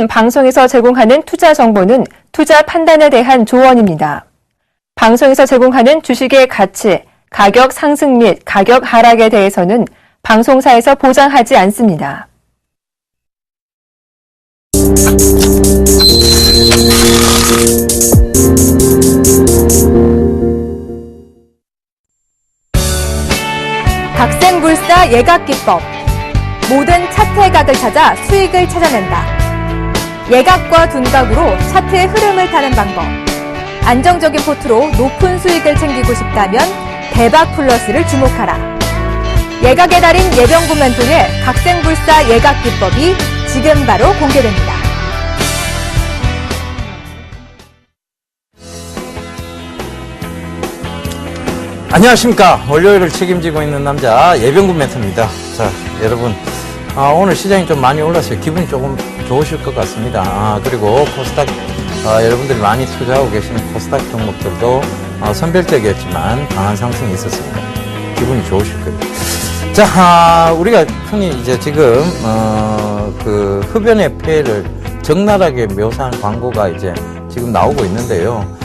지금 방송에서 제공하는 투자 정보는 투자 판단에 대한 조언입니다. 방송에서 제공하는 주식의 가치, 가격 상승 및 가격 하락에 대해서는 방송사에서 보장하지 않습니다. 갓생불사 예각기법. 모든 차트의 각을 찾아 수익을 찾아낸다. 예각과 둔각으로 차트의 흐름을 타는 방법. 안정적인 포트로 높은 수익을 챙기고 싶다면 대박 플러스를 주목하라. 예각의 달인 예병군만 통해 갓생불사 예각기법이 지금 바로 공개됩니다. 안녕하십니까. 월요일을 책임지고 있는 남자 예병군 멘토입니다. 자, 여러분, 오늘 시장이 좀 많이 올랐어요. 기분이 조금 좋으실 것 같습니다. 그리고 코스닥, 여러분들이 많이 투자하고 계시는 코스닥 종목들도 선별적이었지만 강한 상승이 있었습니다. 기분이 좋으실 거예요. 자, 우리가 흔히 이제 지금 그 흡연의 폐해를 적나라하게 묘사한 광고가 이제 지금 나오고 있는데요.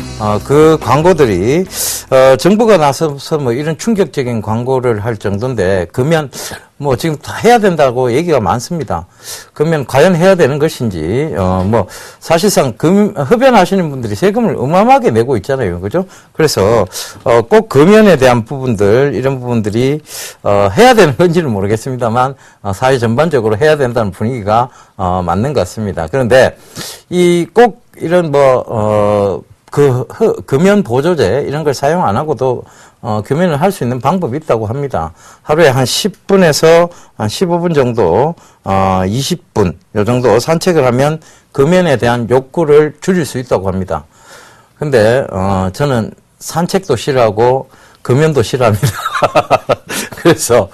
그 광고들이 정부가 나서서 뭐 이런 충격적인 광고를 할 정도인데, 그러면 뭐 지금 다 해야 된다고 얘기가 많습니다. 그러면 과연 해야 되는 것인지, 뭐 사실상 흡연하시는 분들이 세금을 어마어마하게 내고 있잖아요, 그죠? 그래서 꼭 금연에 대한 부분들, 이런 부분들이 해야 되는 건지는 모르겠습니다만 사회 전반적으로 해야 된다는 분위기가 맞는 것 같습니다. 그런데 이 꼭 이런 금연 보조제 이런 걸 사용 안 하고도 금연을 할 수 있는 방법이 있다고 합니다. 하루에 한 10분에서 한 15분 정도, 20분 요 정도 산책을 하면 금연에 대한 욕구를 줄일 수 있다고 합니다. 근데 저는 산책도 싫어하고 금연도 싫어합니다. 그래서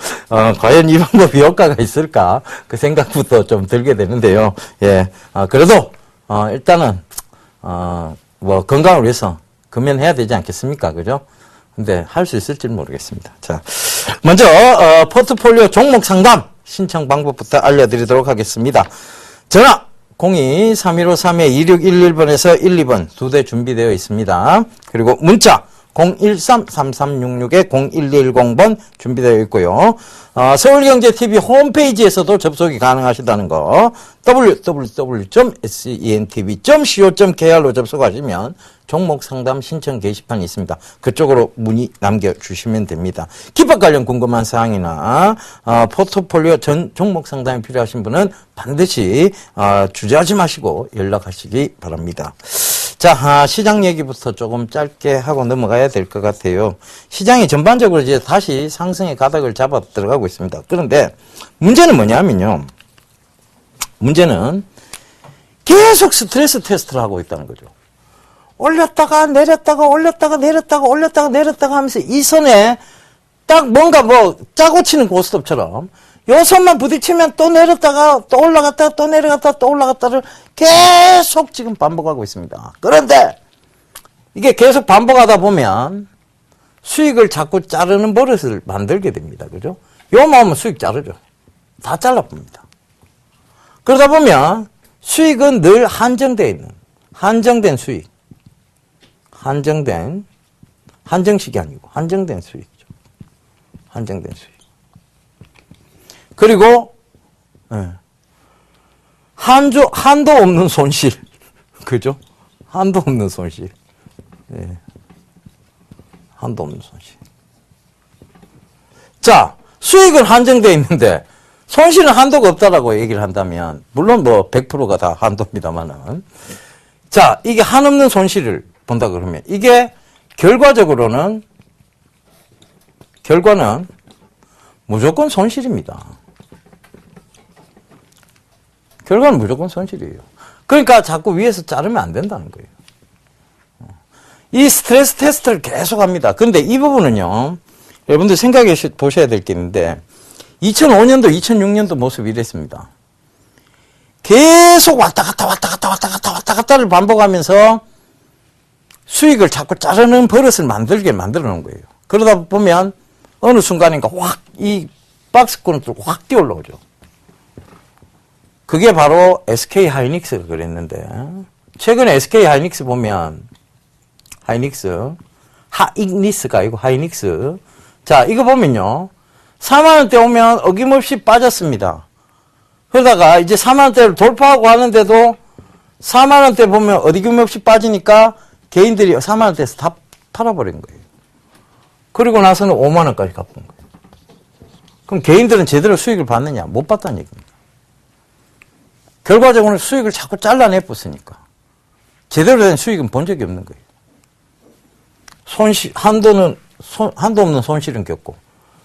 과연 이 방법이 효과가 있을까 그 생각부터 좀 들게 되는데요. 예, 그래도 일단은 뭐 건강을 위해서 금연해야 되지 않겠습니까? 그죠? 근데 할 수 있을지는 모르겠습니다. 자, 먼저 포트폴리오 종목 상담 신청 방법부터 알려드리도록 하겠습니다. 전화 02-3153-2611번에서 12번 2대 준비되어 있습니다. 그리고 문자 013-3366-0110번 준비되어 있고요. 서울경제TV 홈페이지에서도 접속이 가능하시다는 거, www.sentv.co.kr로 접속하시면 종목 상담 신청 게시판이 있습니다. 그쪽으로 문의 남겨주시면 됩니다. 기법 관련 궁금한 사항이나 포트폴리오 종목 상담이 필요하신 분은 반드시 주저하지 마시고 연락하시기 바랍니다. 자, 시장 얘기부터 조금 짧게 하고 넘어가야 될 것 같아요. 시장이 전반적으로 이제 다시 상승의 가닥을 잡아 들어가고 있습니다. 그런데 문제는 뭐냐면요. 문제는 계속 스트레스 테스트를 하고 있다는 거죠. 올렸다가 내렸다가 올렸다가 내렸다가 올렸다가 내렸다가 하면서 이 선에 딱 뭔가 뭐 짜고 치는 고스톱처럼 요 선만 부딪히면 또 내렸다가 또 올라갔다가 또 내려갔다가 또 올라갔다를 계속 지금 반복하고 있습니다. 그런데 이게 계속 반복하다 보면 수익을 자꾸 자르는 버릇을 만들게 됩니다. 그죠? 요만 하면 수익 자르죠. 다 잘라봅니다. 그러다 보면 수익은 늘 한정되어 있는, 한정된 수익. 한정식이 아니고 한정된 수익이죠. 한정된 수익. 그리고 한도 없는 손실. 그죠? 한도 없는 손실. 예. 한도 없는 손실. 자, 수익은 한정되어 있는데 손실은 한도가 없다라고 얘기를 한다면, 물론 뭐 100%가 다 한도입니다만은, 자, 이게 한없는 손실을 본다 그러면 이게 결과는 무조건 손실입니다. 결과는 무조건 손실이에요. 그러니까 자꾸 위에서 자르면 안 된다는 거예요. 이 스트레스 테스트를 계속 합니다. 근데 이 부분은요, 여러분들 생각해 보셔야 될 게 있는데, 2005년도, 2006년도 모습이 이랬습니다. 계속 왔다 갔다를 반복하면서 수익을 자꾸 자르는 버릇을 만들게 만들어 놓은 거예요. 그러다 보면 어느 순간인가 확 이 박스권을 확 뛰어 올라오죠. 그게 바로 SK 하이닉스가 그랬는데, 최근에 SK 하이닉스 보면, 하이닉스가 아니고 하이닉스. 자, 이거 보면요. 4만원대 오면 어김없이 빠졌습니다. 그러다가 이제 4만원대를 돌파하고 하는데도 4만원대 보면 어김없이 빠지니까 개인들이 4만원대에서 다 팔아버린 거예요. 그리고 나서는 5만원까지 갚은 거예요. 그럼 개인들은 제대로 수익을 받느냐? 못 받다는 얘기입니다. 결과적으로 수익을 자꾸 잘라내었으니까 제대로 된 수익은 본 적이 없는 거예요. 한도 없는 손실은 겪고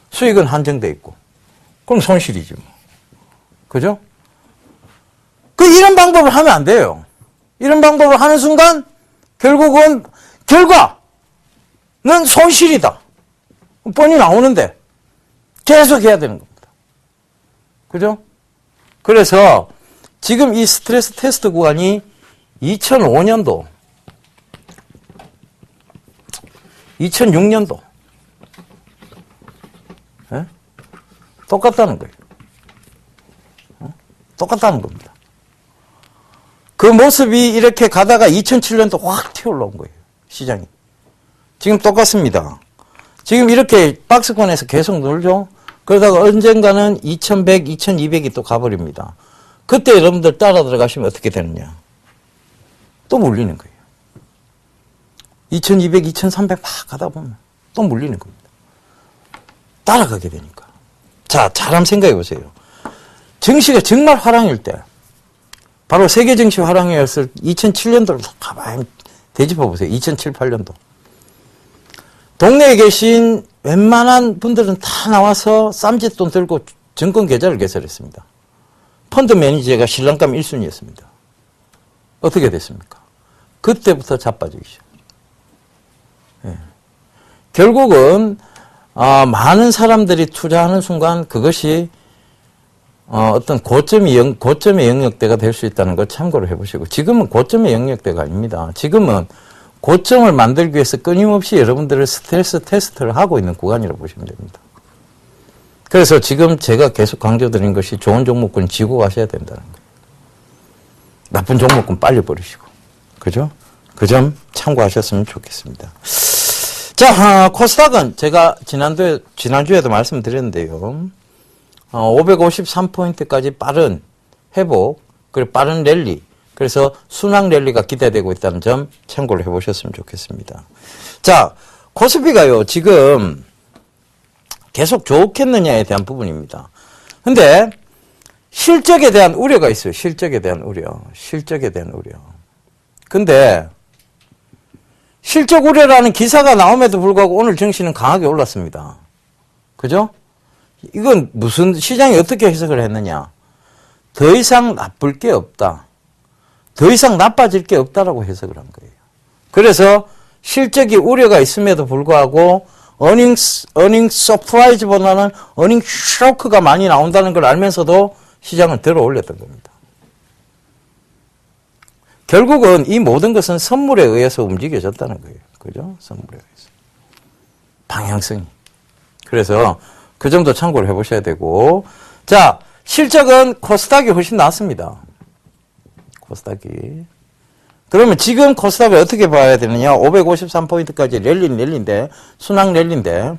수익은 한정돼 있고 그럼 손실이지 뭐. 그죠? 이런 방법을 하면 안 돼요. 이런 방법을 하는 순간 결국은 결과는 손실이다. 뻔히 나오는데 계속 해야 되는 겁니다. 그죠? 그래서 지금 이 스트레스 테스트 구간이 2005년도, 2006년도 예? 똑같다는 거예요. 똑같다는 겁니다. 그 모습이 이렇게 가다가 2007년도 확 튀어 올라온 거예요. 시장이. 지금 똑같습니다. 지금 이렇게 박스권에서 계속 놀죠. 그러다가 언젠가는 2100, 2200이 또 가버립니다. 그때 여러분들 따라 들어가시면 어떻게 되느냐. 또 물리는 거예요. 2200, 2300 막 가다 보면 또 물리는 겁니다. 따라가게 되니까. 자, 잘 한번 생각해 보세요. 증시가 정말 화랑일 때, 바로 세계 증시 화랑이었을 2007년도를 가만히 되짚어 보세요. 2007, 8년도. 동네에 계신 웬만한 분들은 다 나와서 쌈짓돈 들고 증권 계좌를 개설했습니다. 펀드 매니저가 신랑감 1순위였습니다. 어떻게 됐습니까? 그때부터 자빠지기 시작. 예. 결국은 많은 사람들이 투자하는 순간 그것이 어떤 고점의 영역대가 될 수 있다는 걸 참고를 해보시고, 지금은 고점의 영역대가 아닙니다. 지금은 고점을 만들기 위해서 끊임없이 여러분들을 스트레스 테스트를 하고 있는 구간이라고 보시면 됩니다. 그래서 지금 제가 계속 강조드린 것이 좋은 종목군 지고 가셔야 된다는 거예요. 나쁜 종목군 빨리 버리시고. 그죠? 그 점 참고하셨으면 좋겠습니다. 자, 코스닥은 제가 지난주에도 말씀드렸는데요. 553포인트까지 빠른 회복, 그리고 빠른 랠리, 그래서 순항 랠리가 기대되고 있다는 점 참고를 해보셨으면 좋겠습니다. 자, 코스피가요, 지금 계속 좋겠느냐에 대한 부분입니다. 근데 실적에 대한 우려가 있어요. 실적에 대한 우려. 근데 실적 우려라는 기사가 나옴에도 불구하고 오늘 증시는 강하게 올랐습니다. 그죠? 이건 무슨 시장이 어떻게 해석을 했느냐. 더 이상 나쁠 게 없다. 더 이상 나빠질 게 없다라고 해석을 한 거예요. 그래서 실적이 우려가 있음에도 불구하고 어닝 서프라이즈보다는 어닝 쇼크가 많이 나온다는 걸 알면서도 시장을 들어 올렸던 겁니다. 결국은 이 모든 것은 선물에 의해서 움직여졌다는 거예요. 그죠? 선물에 의해서. 방향성이. 그래서 그 정도 참고를 해보셔야 되고. 자, 실적은 코스닥이 훨씬 낫습니다. 코스닥이. 그러면 지금 코스닥을 어떻게 봐야 되느냐. 553포인트까지 랠리인데, 순항 랠리인데,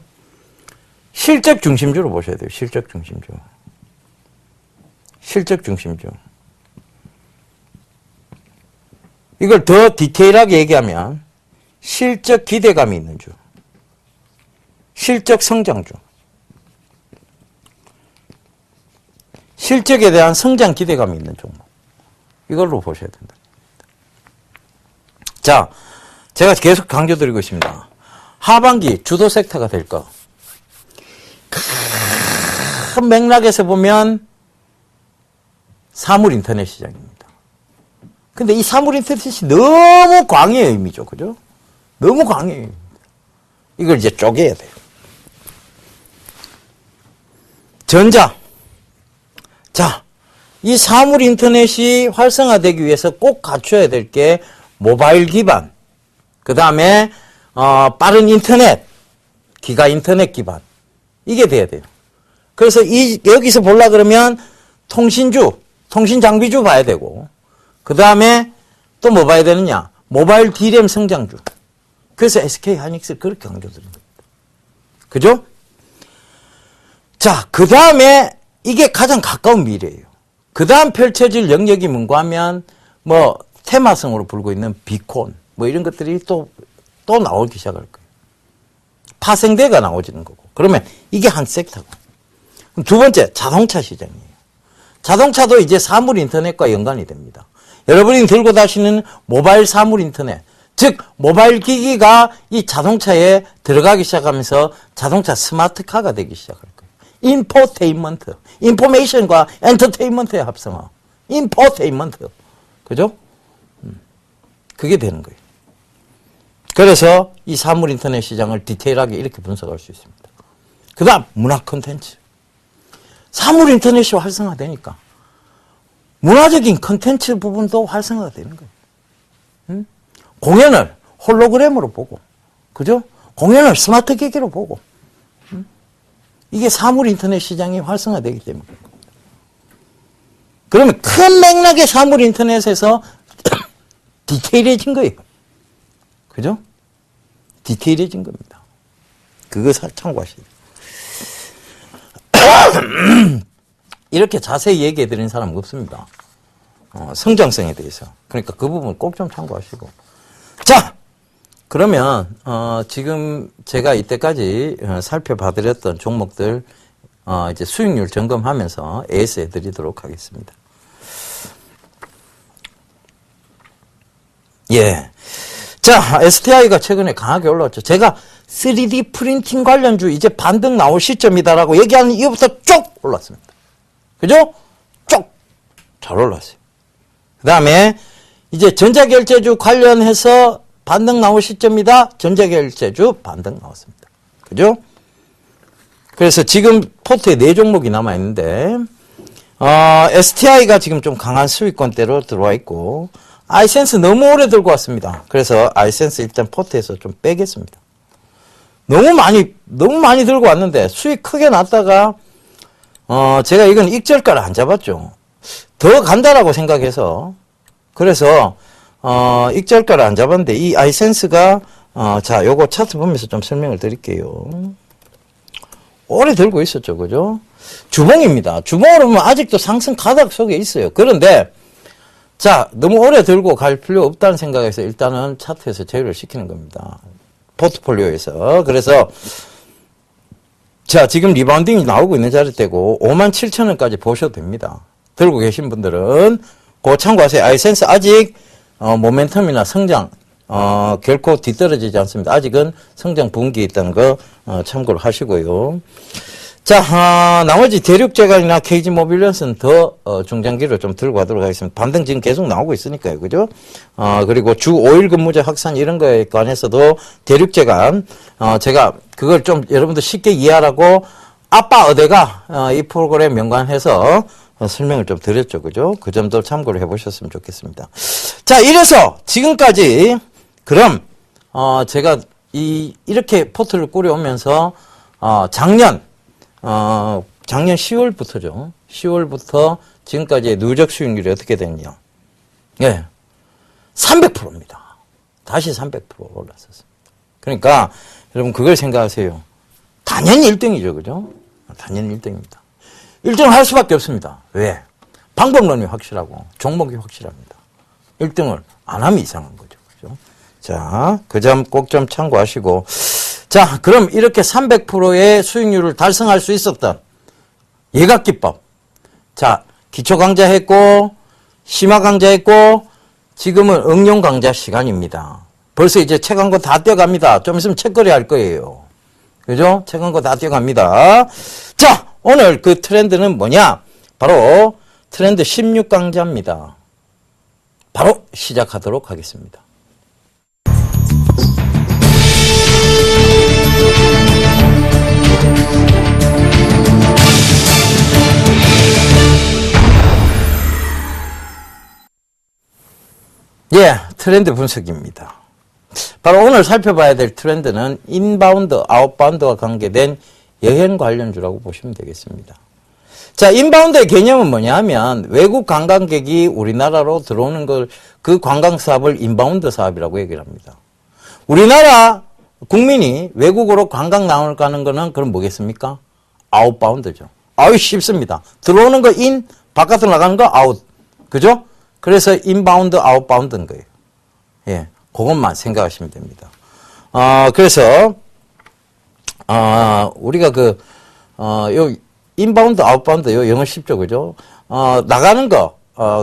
실적 중심주로 보셔야 돼요. 실적 중심주. 이걸 더 디테일하게 얘기하면 실적 기대감이 있는 주, 실적 성장주, 실적에 대한 성장 기대감이 있는 종목, 이걸로 보셔야 된다. 자, 제가 계속 강조드리고 있습니다. 하반기 주도 섹터가 될 거. 큰 맥락에서 보면 사물 인터넷 시장입니다. 근데 이 사물 인터넷이 너무 광의 의미죠. 그죠? 너무 광의 의미입니다. 이걸 이제 쪼개야 돼요. 전자. 자, 이 사물 인터넷이 활성화되기 위해서 꼭 갖춰야 될 게 모바일 기반, 그 다음에 빠른 인터넷, 기가 인터넷 기반, 이게 돼야 돼요. 그래서 여기서 보려 그러면 통신주, 통신 장비주 봐야 되고, 그 다음에 또 뭐 봐야 되느냐? 모바일 D램 성장주. 그래서 SK 하이닉스 그렇게 강조드린 겁니다. 그죠? 자, 그 다음에 이게 가장 가까운 미래예요. 그 다음 펼쳐질 영역이 뭔가 하면 뭐 테마성으로 불고 있는 비콘 뭐 이런 것들이 또 나오기 시작할 거예요. 파생대가 나오지는 거고. 그러면 이게 한 섹터고. 두 번째, 자동차 시장이에요. 자동차도 이제 사물 인터넷과 연관이 됩니다. 여러분이 들고 다니시는 모바일 사물 인터넷, 즉 모바일 기기가 이 자동차에 들어가기 시작하면서 자동차 스마트카가 되기 시작할 거예요. 인포테인먼트, 인포메이션과 엔터테인먼트의 합성어. 인포테인먼트. 그죠? 그게 되는 거예요. 그래서 이 사물 인터넷 시장을 디테일하게 이렇게 분석할 수 있습니다. 그 다음, 문화 콘텐츠. 사물 인터넷이 활성화되니까 문화적인 콘텐츠 부분도 활성화가 되는 거예요. 공연을 홀로그램으로 보고, 그죠? 공연을 스마트 기기로 보고. 이게 사물 인터넷 시장이 활성화되기 때문에. 그러면 큰 맥락의 사물 인터넷에서 디테일해진 거예요. 그죠? 디테일해진 겁니다. 그거 참고하시죠. 이렇게 자세히 얘기해 드린 사람은 없습니다. 성장성에 대해서. 그러니까 그 부분 꼭 좀 참고하시고. 자, 그러면 지금 제가 이때까지 살펴봐드렸던 종목들 이제 수익률 점검하면서 AS 해드리도록 하겠습니다. 예. 자, STI가 최근에 강하게 올라왔죠. 제가 3D 프린팅 관련주 이제 반등 나올 시점이다라고 얘기하는 이후부터 쭉 올랐습니다. 그죠? 쭉 잘 올랐어요. 그 다음에 이제 전자결제주 관련해서 반등 나올 시점이다. 전자결제주 반등 나왔습니다. 그죠? 그래서 지금 포트에 4종목이 남아있는데 STI가 지금 좀 강한 수익권대로 들어와 있고 아이센스 너무 오래 들고 왔습니다. 그래서 아이센스 일단 포트에서 좀 빼겠습니다. 너무 많이 들고 왔는데 수익 크게 났다가 제가 이건 익절가를 안 잡았죠. 더 간다라고 생각해서 그래서 익절가를 안 잡았는데 이 아이센스가 자, 요거 차트 보면서 좀 설명을 드릴게요. 오래 들고 있었죠. 그죠? 주봉입니다. 주봉으로 보면 아직도 상승 가닥 속에 있어요. 그런데 자, 너무 오래 들고 갈 필요 없다는 생각에서 일단은 차트에서 제외를 시키는 겁니다. 포트폴리오에서. 그래서 자, 지금 리바운딩이 나오고 있는 자리대고 57,000원까지 보셔도 됩니다. 들고 계신 분들은 그거 참고하세요. 아이센스 아직 모멘텀이나 성장 결코 뒤떨어지지 않습니다. 아직은 성장 분기에 있다는 거 참고를 하시고요. 자, 나머지 대륙제갈이나 KG모빌리언스는 더 중장기로 좀 들고 가도록 하겠습니다. 반등 지금 계속 나오고 있으니까요. 그죠? 그리고 주 5일 근무제 확산 이런 거에 관해서도 대륙제갈 제가 그걸 좀 여러분들 쉽게 이해하라고 아빠 어데가 이 프로그램 연관해서 설명을 좀 드렸죠. 그죠? 그 점도 참고를 해보셨으면 좋겠습니다. 자, 이래서 지금까지 그럼 제가 이렇게 포트를 꾸려오면서 작년 10월부터죠. 10월부터 지금까지의 누적 수익률이 어떻게 됐냐. 예. 300%입니다. 다시 300% 올랐었습니다. 그러니까 여러분 그걸 생각하세요. 당연히 1등이죠. 그죠? 당연히 1등입니다. 1등을 할 수밖에 없습니다. 왜? 방법론이 확실하고 종목이 확실합니다. 1등을 안 하면 이상한 거죠. 그죠? 자, 그 점 꼭 좀 참고하시고. 자, 그럼 이렇게 300%의 수익률을 달성할 수 있었던 예각기법. 자, 기초 강좌했고, 심화 강좌했고, 지금은 응용 강좌 시간입니다. 벌써 이제 책 한 권 다 떼어갑니다. 좀 있으면 책거리 할 거예요. 그죠? 책 한 권 다 떼어갑니다. 자, 오늘 그 트렌드는 뭐냐? 바로 트렌드 16강좌입니다. 바로 시작하도록 하겠습니다. 예, 트렌드 분석입니다. 바로 오늘 살펴봐야 될 트렌드는 인바운드, 아웃바운드와 관계된 여행 관련주라고 보시면 되겠습니다. 자, 인바운드의 개념은 뭐냐면 외국 관광객이 우리나라로 들어오는 걸 그 관광 사업을 인바운드 사업이라고 얘기를 합니다. 우리나라 국민이 외국으로 관광 나가는 거는 그럼 뭐겠습니까? 아웃바운드죠. 아웃 쉽습니다. 들어오는 거 인, 바깥으로 나가는 거 아웃. 그죠? 그래서 인바운드, 아웃바운드인 거예요. 예. 그것만 생각하시면 됩니다. 그래서, 우리가 요, 인바운드, 아웃바운드, 요 영어 쉽죠. 그죠? 나가는 거,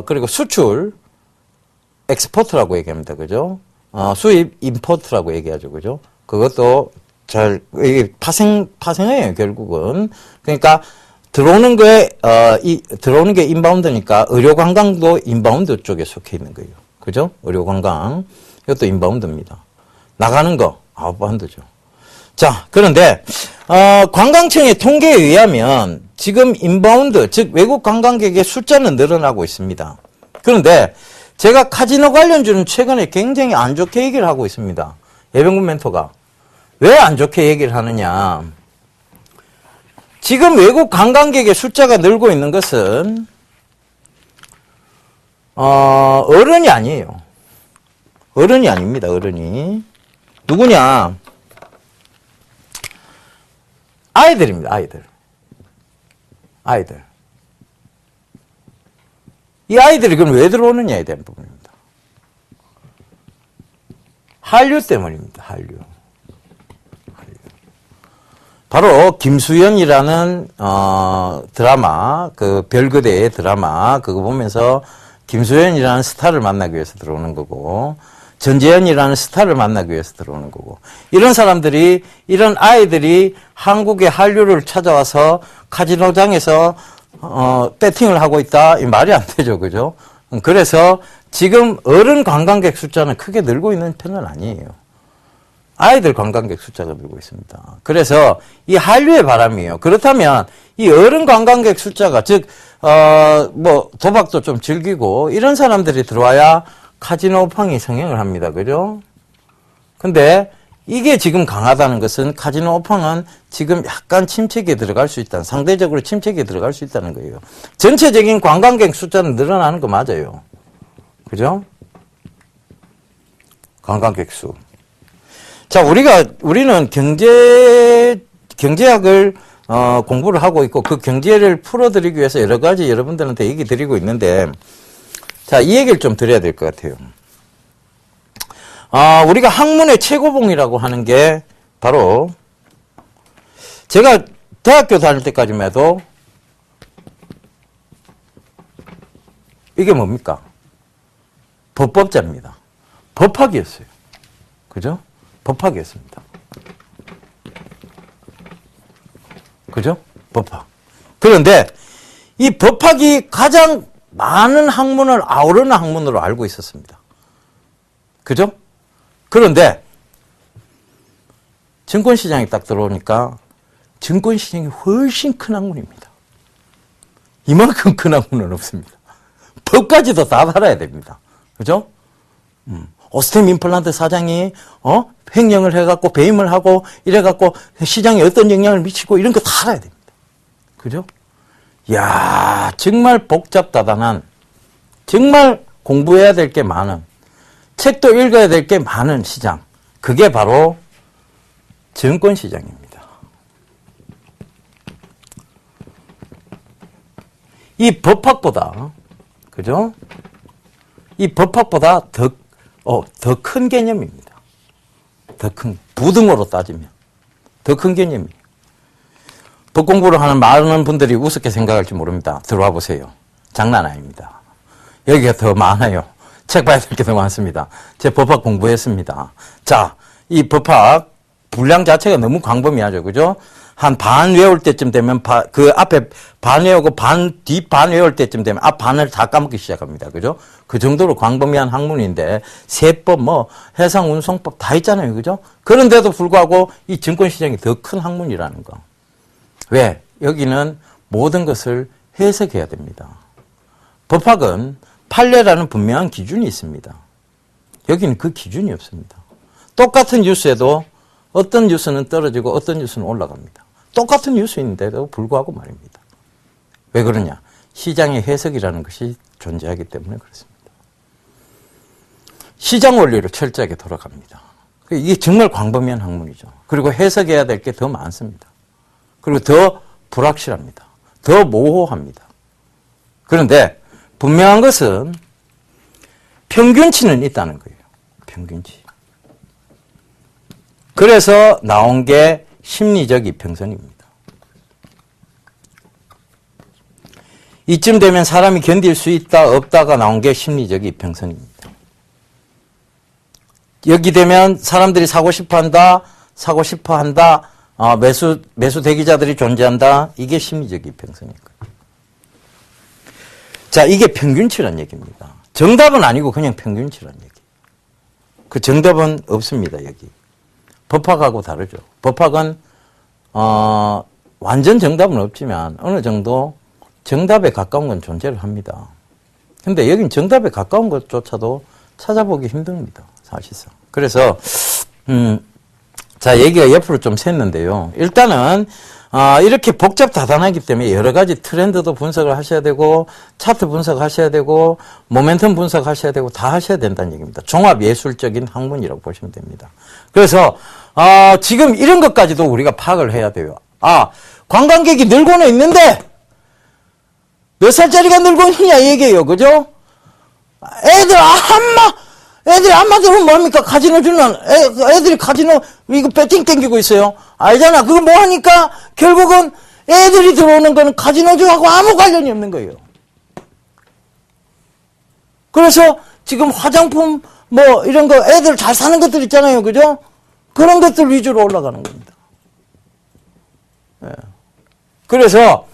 그리고 수출, 엑스포트라고 얘기합니다. 그죠? 수입, 임포트라고 얘기하죠. 그죠? 그것도 이게 파생해요, 결국은. 그러니까, 들어오는 들어오는 게 인바운드니까 의료 관광도 인바운드 쪽에 속해 있는 거예요. 그죠? 의료 관광. 이것도 인바운드입니다. 나가는 거, 아웃바운드죠. 자, 그런데, 관광청의 통계에 의하면 지금 인바운드, 즉 외국 관광객의 숫자는 늘어나고 있습니다. 그런데 제가 카지노 관련주는 최근에 굉장히 안 좋게 얘기를 하고 있습니다. 예병군 멘토가. 왜 안 좋게 얘기를 하느냐. 지금 외국 관광객의 숫자가 늘고 있는 것은, 어른이 아니에요. 어른이 아닙니다, 어른이. 누구냐? 아이들입니다, 아이들. 아이들. 이 아이들이 그럼 왜 들어오느냐에 대한 부분입니다. 한류 때문입니다, 한류. 바로 김수현이라는 드라마, 그 별그대의 드라마 그거 보면서 김수현이라는 스타를 만나기 위해서 들어오는 거고 전재현이라는 스타를 만나기 위해서 들어오는 거고 이런 사람들이 이런 아이들이 한국의 한류를 찾아와서 카지노장에서 배팅을 하고 있다 이 말이 안 되죠, 그죠? 그래서 지금 어른 관광객 숫자는 크게 늘고 있는 편은 아니에요. 아이들 관광객 숫자가 늘고 있습니다. 그래서 이 한류의 바람이에요. 그렇다면 이 어른 관광객 숫자가 즉 도박도 좀 즐기고 이런 사람들이 들어와야 카지노 오팡이 성행을 합니다. 그죠? 근데 이게 지금 강하다는 것은 카지노 오팡은 지금 약간 침체기에 들어갈 수 있다는, 상대적으로 침체기에 들어갈 수 있다는 거예요. 전체적인 관광객 숫자는 늘어나는 거 맞아요. 그죠? 관광객 수. 자, 우리는 경제학을, 공부를 하고 있고, 그 경제를 풀어드리기 위해서 여러 가지 여러분들한테 얘기 드리고 있는데, 자, 이 얘기를 좀 드려야 될 것 같아요. 우리가 학문의 최고봉이라고 하는 게, 바로, 제가 대학교 다닐 때까지만 해도, 이게 뭡니까? 법법자입니다. 법학이었어요. 그죠? 법학이었습니다. 그죠? 법학. 그런데 이 법학이 가장 많은 학문을 아우르는 학문으로 알고 있었습니다. 그죠? 그런데 증권시장이 딱 들어오니까 증권시장이 훨씬 큰 학문입니다. 이만큼 큰 학문은 없습니다. 법까지도 다 알아야 됩니다. 그죠? 오스템 임플란트 사장이 횡령을 해갖고 배임을 하고 이래갖고 시장에 어떤 영향을 미치고 이런 거 다 알아야 됩니다. 그죠? 이야, 정말 복잡다단한, 정말 공부해야 될 게 많은, 책도 읽어야 될 게 많은 시장. 그게 바로 증권시장입니다. 이 법학보다, 그죠? 이 법학보다 더 큰 개념입니다. 더 큰, 부등호로 따지면. 더 큰 개념이에요. 법 공부를 하는 많은 분들이 우습게 생각할지 모릅니다. 들어와 보세요. 장난 아닙니다. 여기가 더 많아요. 책 봐야 될 게 더 많습니다. 제 법학 공부했습니다. 자, 이 법학 분량 자체가 너무 광범위하죠. 그죠? 한 반 외울 때쯤 되면 그 앞에 반 외우고 뒷반 외울 때쯤 되면 앞 반을 다 까먹기 시작합니다. 그죠? 그 정도로 광범위한 학문인데 세법, 해상 운송법 다 있잖아요. 그죠? 그런데도 불구하고 이 증권시장이 더 큰 학문이라는 거. 왜? 여기는 모든 것을 해석해야 됩니다. 법학은 판례라는 분명한 기준이 있습니다. 여기는 그 기준이 없습니다. 똑같은 뉴스에도 어떤 뉴스는 떨어지고 어떤 뉴스는 올라갑니다. 똑같은 뉴스인데도 불구하고 말입니다. 왜 그러냐? 시장의 해석이라는 것이 존재하기 때문에 그렇습니다. 시장 원리로 철저하게 돌아갑니다. 이게 정말 광범위한 학문이죠. 그리고 해석해야 될 게 더 많습니다. 그리고 더 불확실합니다. 더 모호합니다. 그런데 분명한 것은 평균치는 있다는 거예요. 평균치. 그래서 나온 게 심리적 이평선입니다. 이쯤 되면 사람이 견딜 수 있다 없다가 나온 게 심리적 이평선입니다. 여기 되면 사람들이 사고 싶어 한다, 매수 대기자들이 존재한다. 이게 심리적 이평선일 거예요. 자, 이게 평균치란 얘기입니다. 정답은 아니고 그냥 평균치란 얘기. 그 정답은 없습니다, 여기. 법학하고 다르죠. 법학은, 완전 정답은 없지만 어느 정도 정답에 가까운 건 존재를 합니다. 근데 여긴 정답에 가까운 것조차도 찾아보기 힘듭니다, 사실상. 그래서, 자, 얘기가 옆으로 좀 샜는데요. 일단은, 이렇게 복잡다단하기 때문에 여러 가지 트렌드도 분석을 하셔야 되고, 차트 분석하셔야 되고, 모멘텀 분석하셔야 되고, 다 하셔야 된다는 얘기입니다. 종합 예술적인 학문이라고 보시면 됩니다. 그래서, 지금 이런 것까지도 우리가 파악을 해야 돼요. 관광객이 늘고는 있는데, 몇 살짜리가 늘고 있냐, 얘기예요. 그죠? 애들이 안마 들으면 뭐합니까? 카지노 주는, 애들이 카지노, 이거 배팅 땡기고 있어요. 알잖아. 그거 뭐 하니까? 결국은 애들이 들어오는 거는 카지노주하고 아무 관련이 없는 거예요. 그래서 지금 화장품, 뭐, 이런 거, 애들 잘 사는 것들 있잖아요. 그죠? 그런 것들 위주로 올라가는 겁니다. 예. 그래서,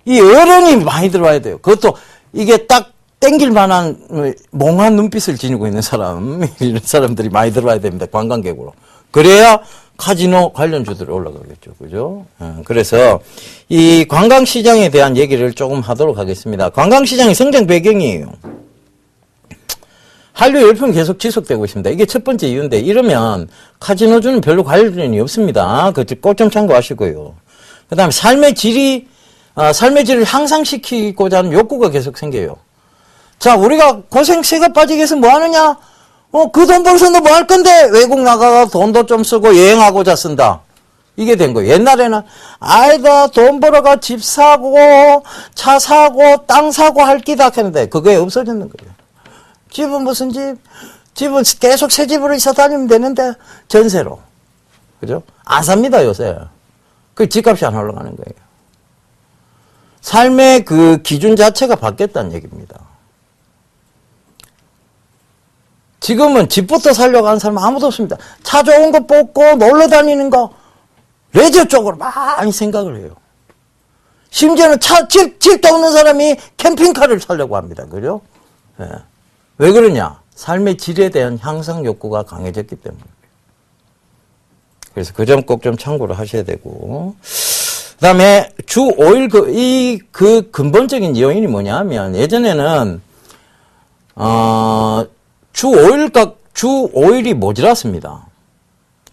이 어른이 많이 들어와야 돼요. 그것도 이게 딱 땡길 만한 몽한 눈빛을 지니고 있는 사람, 이런 사람들이 많이 들어와야 됩니다. 관광객으로. 그래야 카지노 관련주들이 올라가겠죠. 그죠? 그래서 이 관광시장에 대한 얘기를 조금 하도록 하겠습니다. 관광시장의 성장 배경이에요. 한류 열풍이 계속 지속되고 있습니다. 이게 첫 번째 이유인데, 이러면 카지노주는 별로 관련이 없습니다. 그 꼭 좀 참고하시고요. 그 다음에 삶의 질을 향상시키고자 하는 욕구가 계속 생겨요. 자, 우리가 고생 세가 빠지게 해서 뭐 하느냐? 그 돈 벌어서 너 뭐 할 건데? 외국 나가서 돈도 좀 쓰고 여행하고자 쓴다. 이게 된 거예요. 옛날에는, 아이다, 돈 벌어가 집 사고, 차 사고, 땅 사고 할 끼다 했는데, 그게 없어졌는 거예요. 집은 무슨 집? 집은 계속 새 집으로 있어 다니면 되는데, 전세로. 그죠? 안 삽니다, 요새. 그 집값이 안 올라가는 거예요. 삶의 그 기준 자체가 바뀌었다는 얘기입니다. 지금은 집부터 살려고 하는 사람 아무도 없습니다. 차 좋은 거 뽑고 놀러 다니는 거 레저 쪽으로 많이 생각을 해요. 심지어는 집도 없는 사람이 캠핑카를 사려고 합니다. 그죠? 네. 왜 그러냐? 삶의 질에 대한 향상 욕구가 강해졌기 때문에. 그래서 그 점 꼭 좀 참고를 하셔야 되고. 그 다음에 주 5일 그 근본적인 요인이 뭐냐 하면 예전에는, 주 5일이 모자랐습니다.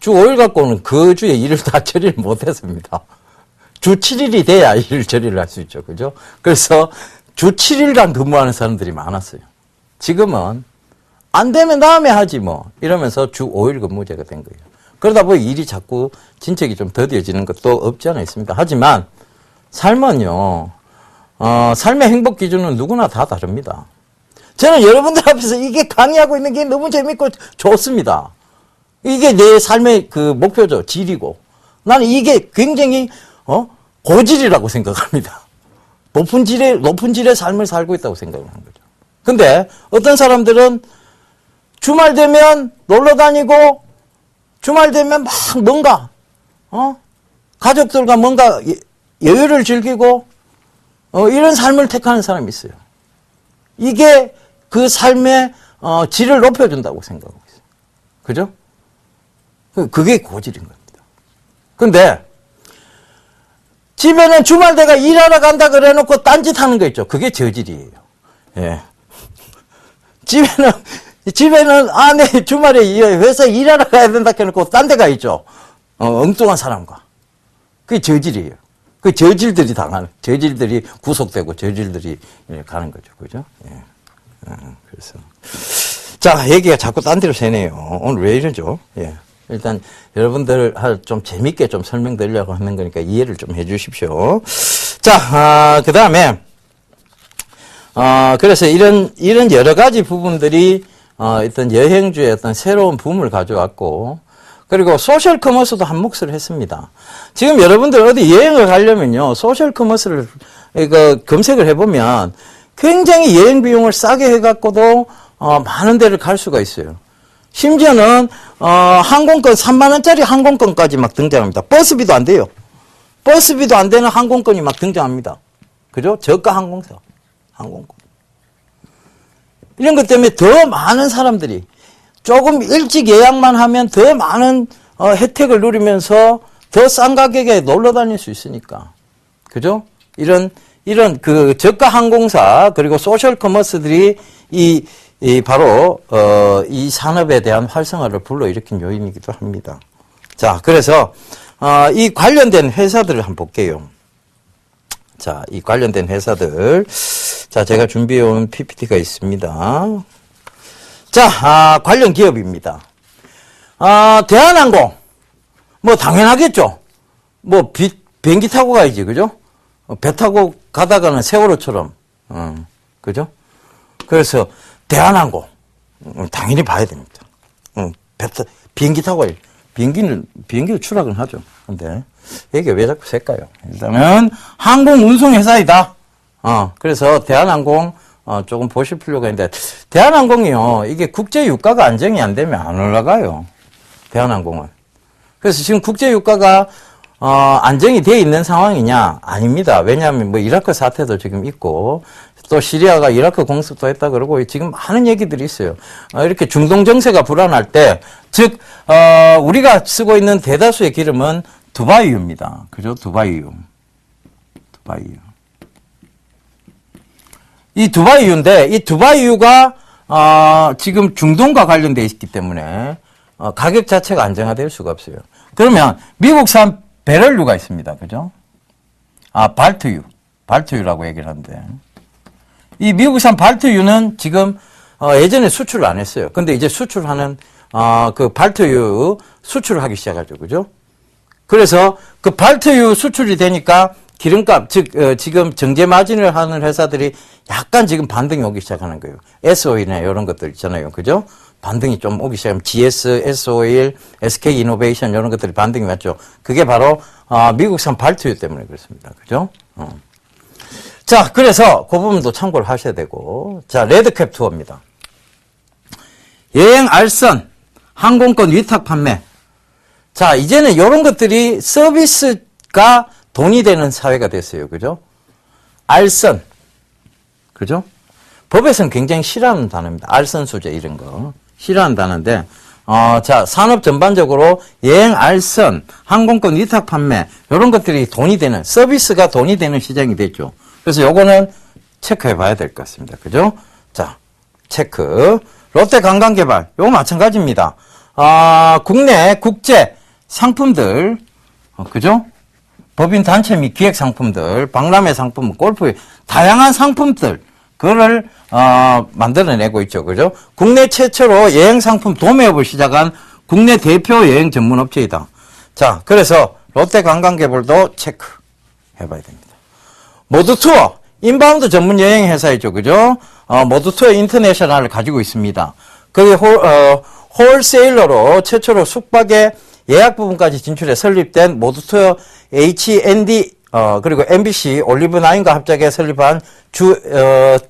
주 5일 갖고는 그 주에 일을 다 처리를 못 했습니다. 주 7일이 돼야 일 처리를 할 수 있죠. 그죠? 그래서 주 7일간 근무하는 사람들이 많았어요. 지금은 안 되면 다음에 하지 뭐. 이러면서 주 5일 근무제가 된 거예요. 그러다 보니 일이 자꾸 진척이 좀 더뎌지는 것도 없지 않아 있습니다. 하지만 삶은요, 삶의 행복 기준은 누구나 다 다릅니다. 저는 여러분들 앞에서 이게 강의하고 있는 게 너무 재밌고 좋습니다. 이게 내 삶의 그 목표죠. 질이고. 나는 이게 굉장히, 고질이라고 생각합니다. 높은 질의 삶을 살고 있다고 생각을 하는 거죠. 근데 어떤 사람들은 주말 되면 놀러 다니고 주말 되면 막 뭔가, 가족들과 뭔가 여유를 즐기고, 이런 삶을 택하는 사람이 있어요. 이게 그 삶의, 질을 높여준다고 생각하고 있어요. 그죠? 그게 고질인 겁니다. 근데, 집에는 주말 내가 일하러 간다 그래 놓고 딴짓 하는 거 있죠. 그게 저질이에요. 예. 집에는, 네, 주말에 회사 일하러 가야 된다 해놓고 딴 데 가 있죠. 엉뚱한 사람과. 그게 저질이에요. 그 저질들이 당하는, 저질들이 구속되고 저질들이 가는 거죠. 그죠? 예. 그래서. 자, 얘기가 자꾸 딴 데로 새네요. 오늘 왜 이러죠? 예. 일단 여러분들 좀 재밌게 좀 설명드리려고 하는 거니까 이해를 좀 해 주십시오. 자, 그 다음에, 그래서 이런 여러 가지 부분들이, 어떤 여행주의 어떤 새로운 붐을 가져왔고, 그리고 소셜 커머스도 한 몫을 했습니다. 지금 여러분들 어디 여행을 가려면요, 소셜 커머스를 검색을 해보면 굉장히 여행 비용을 싸게 해갖고도, 많은 데를 갈 수가 있어요. 심지어는, 항공권 3만원짜리 항공권까지 막 등장합니다. 버스비도 안 돼요. 버스비도 안 되는 항공권이 막 등장합니다. 그죠? 저가 항공사. 항공권. 이런 것 때문에 더 많은 사람들이 조금 일찍 예약만 하면 더 많은 혜택을 누리면서 더 싼 가격에 놀러 다닐 수 있으니까. 그죠? 이런 그 저가 항공사 그리고 소셜 커머스들이 바로 이 산업에 대한 활성화를 불러일으킨 요인이기도 합니다. 자, 그래서 이 관련된 회사들을 한번 볼게요. 자, 이 관련된 회사들. 자, 제가 준비해온 PPT가 있습니다. 자, 관련 기업입니다. 대한항공. 뭐, 당연하겠죠. 뭐, 비행기 타고 가야지, 그죠? 배 타고 가다가는 세월호처럼, 그죠? 그래서, 대한항공. 당연히 봐야 됩니다. 비행기 타고 가야지. 비행기를 추락은 하죠. 근데, 이게 왜 자꾸 셀까요? 일단은, 항공운송회사이다. 그래서 대한항공, 조금 보실 필요가 있는데, 대한항공이요, 이게 국제 유가가 안정이 안 되면 안 올라가요. 대한항공은. 그래서 지금 국제 유가가, 안정이 되어 있는 상황이냐? 아닙니다. 왜냐하면 뭐 이라크 사태도 지금 있고, 또 시리아가 이라크 공습도 했다 그러고, 지금 많은 얘기들이 있어요. 이렇게 중동 정세가 불안할 때, 즉, 우리가 쓰고 있는 대다수의 기름은 두바이유입니다. 그죠? 두바이유. 이 두바이유인데, 이 두바이유가, 지금 중동과 관련되어 있기 때문에, 가격 자체가 안정화될 수가 없어요. 그러면, 미국산 배럴유가 있습니다. 그죠? 발트유라고 얘기를 하는데. 이 미국산 발트유는 지금, 예전에 수출을 안 했어요. 근데 이제 수출하는, 그 발트유 수출을 하기 시작하죠. 그죠? 그래서 그 발트유 수출이 되니까, 기름값, 즉, 지금 정제 마진을 하는 회사들이 약간 지금 반등이 오기 시작하는 거예요. S-오일이나 이런 것들 있잖아요. 그죠? 반등이 좀 오기 시작하면 GS, S-오일, SK 이노베이션 이런 것들이 반등이 왔죠. 그게 바로, 미국산 발트유 때문에 그렇습니다. 그죠? 자, 그래서 그 부분도 참고를 하셔야 되고. 자, 레드캡 투어입니다. 여행 알선, 항공권 위탁 판매. 자, 이제는 이런 것들이 서비스가 돈이 되는 사회가 됐어요. 그죠? 알선. 그죠? 법에서는 굉장히 싫어하는 단어입니다. 알선 수재 이런 거. 싫어하는 단어인데, 자, 산업 전반적으로 여행 알선, 항공권 위탁 판매, 이런 것들이 돈이 되는, 서비스가 돈이 되는 시장이 됐죠. 그래서 요거는 체크해 봐야 될 것 같습니다. 그죠? 자, 체크. 롯데 관광개발. 요거 마찬가지입니다. 국내, 국제 상품들. 그죠? 법인 단체 및 기획 상품들, 박람회 상품, 골프, 다양한 상품들, 그거를, 만들어내고 있죠. 그죠? 국내 최초로 여행 상품 도매업을 시작한 국내 대표 여행 전문 업체이다. 자, 그래서 롯데 관광개발도 체크 해봐야 됩니다. 모두투어, 인바운드 전문 여행 회사이죠. 그죠? 모두투어 인터내셔널을 가지고 있습니다. 그게 홀세일러로 최초로 숙박의 예약 부분까지 진출해 설립된 모두투어 H&D 그리고 MBC 올리브9과 합작해 설립한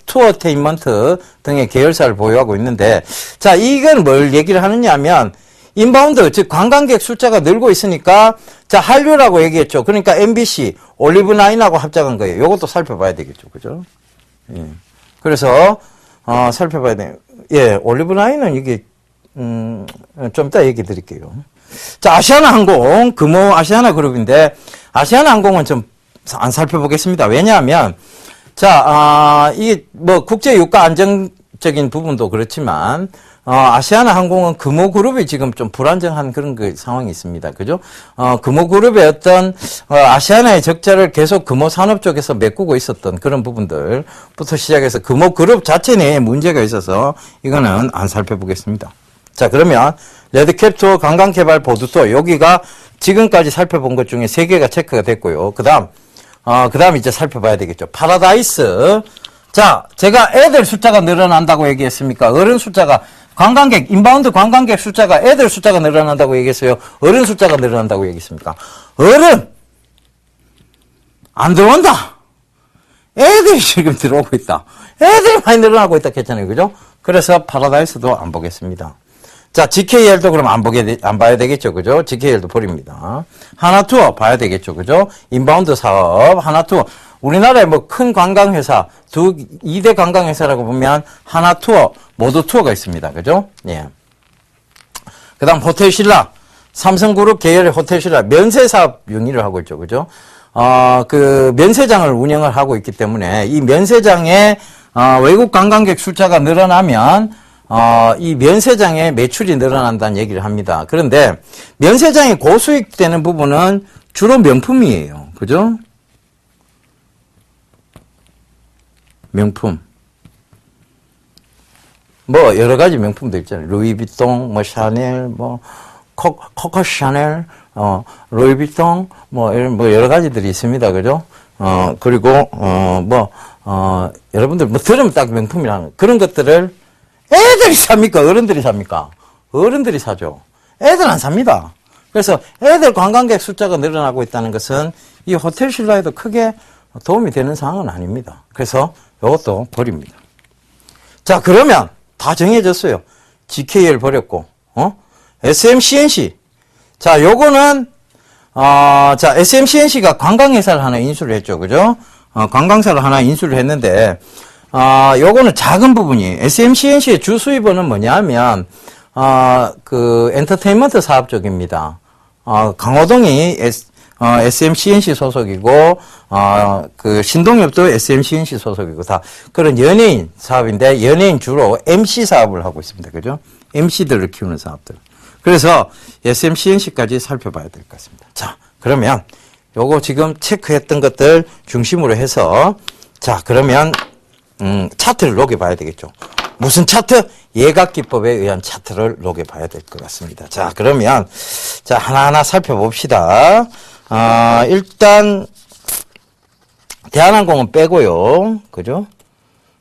투어테인먼트 등의 계열사를 보유하고 있는데, 자, 이건 뭘 얘기를 하느냐 하면 인바운드, 즉 관광객 숫자가 늘고 있으니까, 자, 한류라고 얘기했죠. 그러니까 MBC 올리브9하고 합작한 거예요. 요것도 살펴봐야 되겠죠. 그죠? 예. 그래서 살펴봐야 돼요. 예, 올리브9은 이게 좀 이따 얘기 드릴게요. 자, 아시아나항공, 금호 아시아나그룹인데, 아시아나항공은 좀 안 살펴보겠습니다. 왜냐하면, 자, 이게 뭐 국제 유가 안정적인 부분도 그렇지만, 아시아나 항공은 금호그룹이 지금 좀 불안정한 그런 그 상황이 있습니다. 그죠? 금호그룹의 어떤, 아시아나의 적자를 계속 금호산업 쪽에서 메꾸고 있었던 그런 부분들부터 시작해서 금호그룹 자체 내에 문제가 있어서 이거는 안 살펴보겠습니다. 자, 그러면 레드캡 투어, 관광개발 보드투어, 여기가 지금까지 살펴본 것 중에 3개가 체크가 됐고요. 그 다음 이제 살펴봐야 되겠죠. 파라다이스. 자, 제가 애들 숫자가 늘어난다고 얘기했습니까? 어른 숫자가, 관광객, 인바운드 관광객 숫자가, 애들 숫자가 늘어난다고 얘기했어요? 어른 숫자가 늘어난다고 얘기했습니까? 어른! 안 들어온다! 애들이 지금 들어오고 있다. 애들이 많이 늘어나고 있다 했잖아요. 그죠? 그래서 파라다이스도 안 보겠습니다. 자, GKL도 그럼 안 봐야 되겠죠. 그죠? GKL도 버립니다. 하나투어 봐야 되겠죠. 그죠? 인바운드 사업, 하나투어. 우리나라에 뭐 큰 관광회사, 2대 관광회사라고 보면 하나투어, 모두투어가 있습니다. 그죠? 예. 그 다음 호텔신라. 삼성그룹 계열의 호텔신라. 면세사업 영위를 하고 있죠. 그죠? 그 면세장을 운영을 하고 있기 때문에 이 면세장에, 외국 관광객 숫자가 늘어나면 이 면세장의 매출이 늘어난다는 얘기를 합니다. 그런데 면세장이 고수익 되는 부분은 주로 명품이에요. 그죠? 명품. 뭐 여러 가지 명품도 있잖아요. 루이비통, 뭐 샤넬, 뭐 코코 샤넬, 루이비통, 뭐 이런 뭐 여러 가지들이 있습니다. 그죠? 그리고 여러분들 뭐 들으면 딱 명품이라는 그런 것들을 애들이 삽니까? 어른들이 삽니까? 어른들이 사죠. 애들 안 삽니다. 그래서 애들 관광객 숫자가 늘어나고 있다는 것은 이 호텔 신라에도 크게 도움이 되는 상황은 아닙니다. 그래서 이것도 버립니다. 자, 그러면 다 정해졌어요. GKL 버렸고, SMCNC. 자, 요거는, 자, SMCNC가 관광회사를 하나 인수를 했죠. 그죠? 관광사를 하나 인수를 했는데, 요거는 작은 부분이, SMCNC의 주 수입원은 뭐냐면, 그, 엔터테인먼트 사업 쪽입니다. 강호동이 SMCNC 소속이고, 그, 신동엽도 SMCNC 소속이고, 다 그런 연예인 사업인데, 연예인 주로 MC 사업을 하고 있습니다. 그죠? MC들을 키우는 사업들. 그래서 SMCNC까지 살펴봐야 될 것 같습니다. 자, 그러면 요거 지금 체크했던 것들 중심으로 해서, 자, 그러면, 차트를 녹여봐야 되겠죠. 무슨 차트? 예각기법에 의한 차트를 녹여봐야 될 것 같습니다. 자, 그러면, 자, 하나하나 살펴봅시다. 일단, 대한항공은 빼고요. 그죠?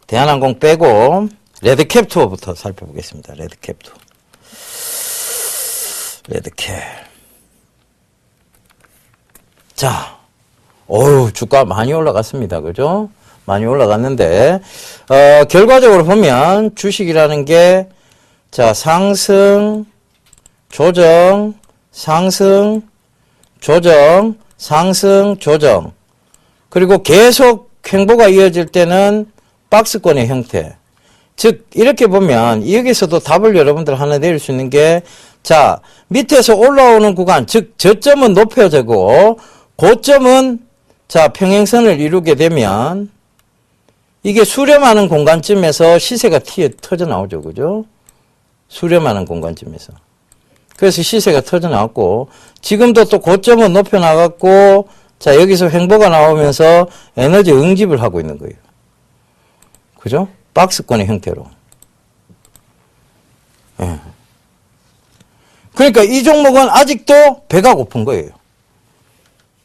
대한항공 빼고, 레드캡 투어부터 살펴보겠습니다. 레드캡 투어. 레드캡. 자, 주가 많이 올라갔습니다. 그죠? 많이 올라갔는데, 결과적으로 보면 주식이라는 게, 자, 상승, 조정, 상승, 조정, 상승, 조정. 그리고 계속 횡보가 이어질 때는 박스권의 형태. 즉, 이렇게 보면, 여기서도 답을 여러분들 하나 내릴 수 있는 게, 자, 밑에서 올라오는 구간, 즉, 저점은 높여지고, 고점은, 자, 평행선을 이루게 되면, 이게 수렴하는 공간쯤에서 시세가 터져 나오죠. 그죠? 수렴하는 공간쯤에서. 그래서 시세가 터져 나왔고, 지금도 또 고점은 높여 나갔고, 자, 여기서 횡보가 나오면서 에너지 응집을 하고 있는 거예요. 그죠? 박스권의 형태로. 예. 그러니까 이 종목은 아직도 배가 고픈 거예요.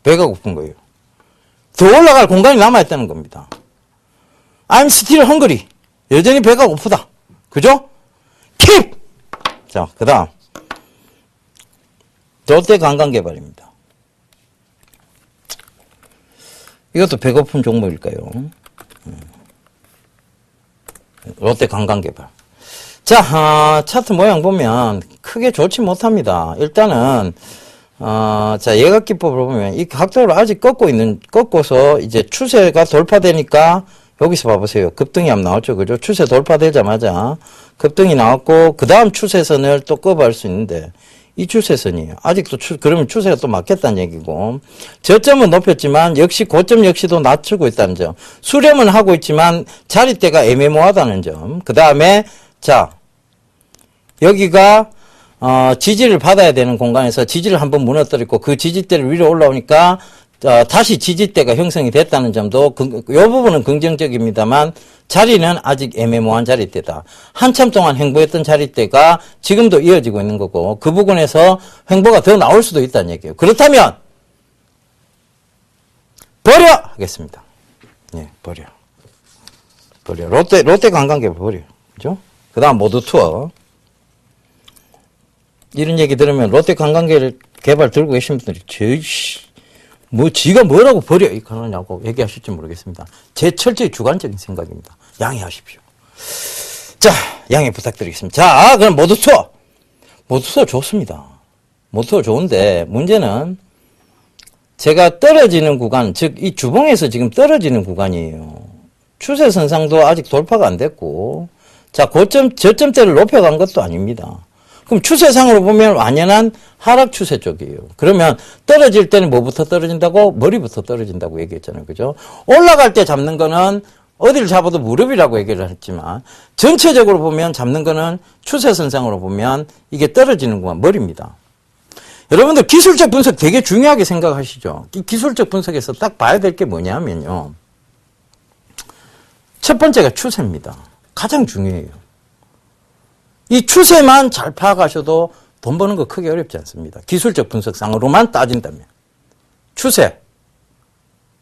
배가 고픈 거예요. 더 올라갈 공간이 남아있다는 겁니다. I'm still hungry. 여전히 배가 고프다. 그죠? 킵! 자, 그 다음. 롯데관광개발입니다. 이것도 배고픈 종목일까요? 롯데관광개발. 자, 차트 모양 보면 크게 좋지 못합니다. 일단은, 자, 예각기법을 보면 이 각도를 아직 꺾어서 이제 추세가 돌파되니까 여기서 봐보세요. 급등이 한번 나왔죠. 그죠? 추세 돌파되자마자 급등이 나왔고, 그 다음 추세선을 또 커버할 수 있는데, 이 추세선이에요. 아직도 그러면 추세가 또 맞겠다는 얘기고, 저점은 높였지만, 역시 고점 역시도 낮추고 있다는 점. 수렴은 하고 있지만, 자리대가 애매모호하다는 점. 그 다음에, 자, 여기가 지지를 받아야 되는 공간에서 지지를 한번 무너뜨렸고 그 지지대를 위로 올라오니까 다시 지지대가 형성이 됐다는 점도 이 부분은 긍정적입니다만 자리는 아직 애매모호한 자리대다. 한참 동안 횡보했던 자리대가 지금도 이어지고 있는 거고 그 부분에서 횡보가 더 나올 수도 있다는 얘기예요. 그렇다면 버려 하겠습니다. 예, 버려. 롯데 관광객 버려. 그죠? 그 다음 모두 투어. 이런 얘기 들으면 롯데 관광객 개발 들고 계신 분들이 지가 뭐라고 버려 이 하느냐고 얘기하실지 모르겠습니다. 제 철저히 주관적인 생각입니다. 양해하십시오. 자, 양해 부탁드리겠습니다. 자, 그럼 모두 투어. 모두 투어 좋습니다. 모두 투어 좋은데 문제는 제가 떨어지는 구간, 즉 이 주봉에서 지금 떨어지는 구간이에요. 추세선상도 아직 돌파가 안 됐고 자, 저점대를 높여간 것도 아닙니다. 그럼 추세상으로 보면 완연한 하락 추세 쪽이에요. 그러면 떨어질 때는 뭐부터 떨어진다고? 머리부터 떨어진다고 얘기했잖아요. 그죠? 올라갈 때 잡는 거는 어디를 잡아도 무릎이라고 얘기를 했지만 전체적으로 보면 잡는 거는 추세선상으로 보면 이게 떨어지는구만 머리입니다. 여러분들 기술적 분석 되게 중요하게 생각하시죠. 이 기술적 분석에서 딱 봐야 될 게 뭐냐면요. 첫 번째가 추세입니다. 가장 중요해요. 이 추세만 잘 파악하셔도 돈 버는 거 크게 어렵지 않습니다. 기술적 분석상으로만 따진다면. 추세.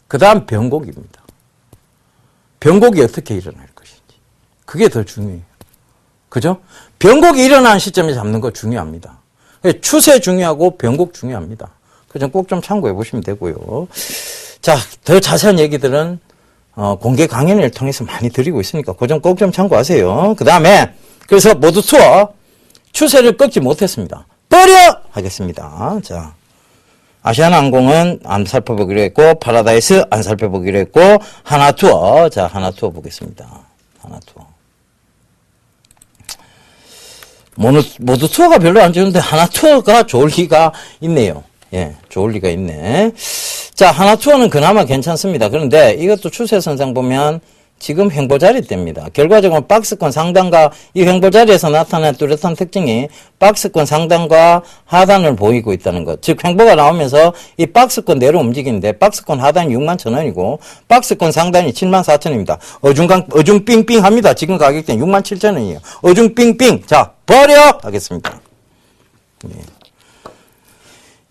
그 다음 변곡입니다. 변곡이 어떻게 일어날 것인지. 그게 더 중요해요. 그죠? 변곡이 일어나는 시점에 잡는 거 중요합니다. 추세 중요하고 변곡 중요합니다. 그 점 꼭 좀 참고해 보시면 되고요. 자, 더 자세한 얘기들은 공개 강연을 통해서 많이 드리고 있으니까 그 점 꼭 좀 참고하세요. 그 다음에 그래서 모두 투어 추세를 꺾지 못했습니다. 버려! 하겠습니다. 자, 아시아나항공은 안 살펴보기로 했고 파라다이스 안 살펴보기로 했고 하나투어. 자, 하나투어 보겠습니다. 하나투어. 모두 투어가 별로 안 좋은데 하나투어가 좋을 리가 있네요. 예, 좋을 리가 있네. 자, 하나투어는 그나마 괜찮습니다. 그런데 이것도 추세선상 보면 지금 횡보자리대입니다. 결과적으로 박스권 상단과 이 횡보자리에서 나타나는 뚜렷한 특징이 박스권 상단과 하단을 보이고 있다는 것. 즉 횡보가 나오면서 이 박스권 내로 움직이는데 박스권 하단이 61,000원이고 박스권 상단이 74,000원입니다. 어중삥삥합니다. 지금 가격대는 67,000원이에요. 어중삥삥. 자, 버려! 하겠습니다. 네.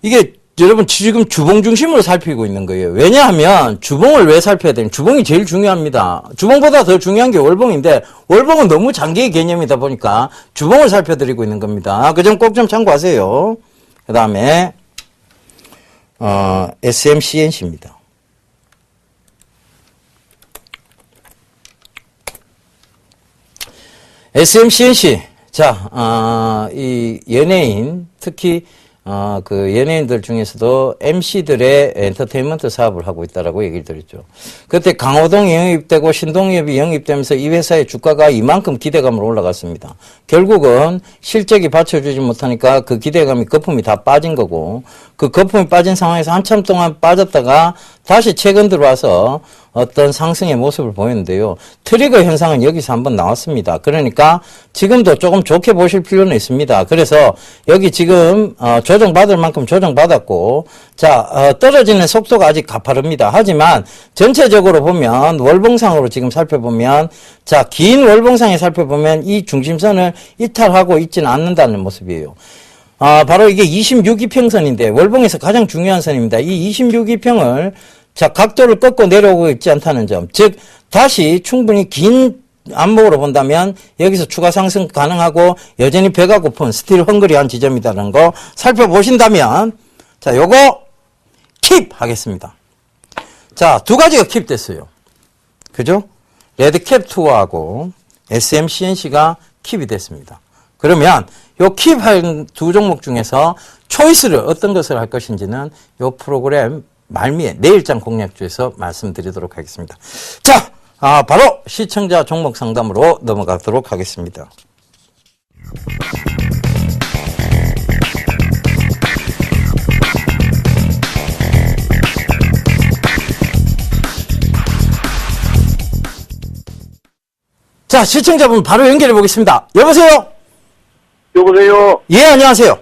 이게 여러분 지금 주봉 중심으로 살피고 있는 거예요. 왜냐하면 주봉을 왜 살펴야 되냐. 주봉이 제일 중요합니다. 주봉보다 더 중요한 게 월봉인데 월봉은 너무 장기의 개념이다 보니까 주봉을 살펴드리고 있는 겁니다. 그 점 꼭 좀 참고하세요. 그 다음에 SMCNC입니다. SMCNC. 자, 이 연예인 특히 그 연예인들 중에서도 MC들의 엔터테인먼트 사업을 하고 있다라고 얘기를 드렸죠. 그때 강호동이 영입되고 신동엽이 영입되면서 이 회사의 주가가 이만큼 기대감으로 올라갔습니다. 결국은 실적이 받쳐주지 못하니까 그 기대감이 거품이 다 빠진 거고 그 거품이 빠진 상황에서 한참 동안 빠졌다가 다시 최근 들어와서 어떤 상승의 모습을 보였는데요. 트리거 현상은 여기서 한번 나왔습니다. 그러니까 지금도 조금 좋게 보실 필요는 있습니다. 그래서 여기 지금 조정받을 만큼 조정받았고 자 떨어지는 속도가 아직 가파릅니다. 하지만 전체적으로 보면 월봉상으로 지금 살펴보면 자 긴 월봉상에 살펴보면 이 중심선을 이탈하고 있지는 않는다는 모습이에요. 바로 이게 26이평선인데 월봉에서 가장 중요한 선입니다. 이 26이평을 자 각도를 꺾고 내려오고 있지 않다는 점. 즉 다시 충분히 긴 안목으로 본다면 여기서 추가 상승 가능하고 여전히 배가 고픈 스틸 헝그리한 지점이라는 거 살펴보신다면 자 요거 킵 하겠습니다. 자 두 가지가 킵 됐어요. 그죠? 레드캡 투어하고 SMCNC가 킵이 됐습니다. 그러면 요 킵한 두 종목 중에서 초이스를 어떤 것을 할 것인지는 요 프로그램 말미에 내일장 공략주에서 말씀드리도록 하겠습니다. 자, 바로 시청자 종목 상담으로 넘어가도록 하겠습니다. 자, 시청자분 바로 연결해 보겠습니다. 여보세요? 여보세요? 예, 안녕하세요.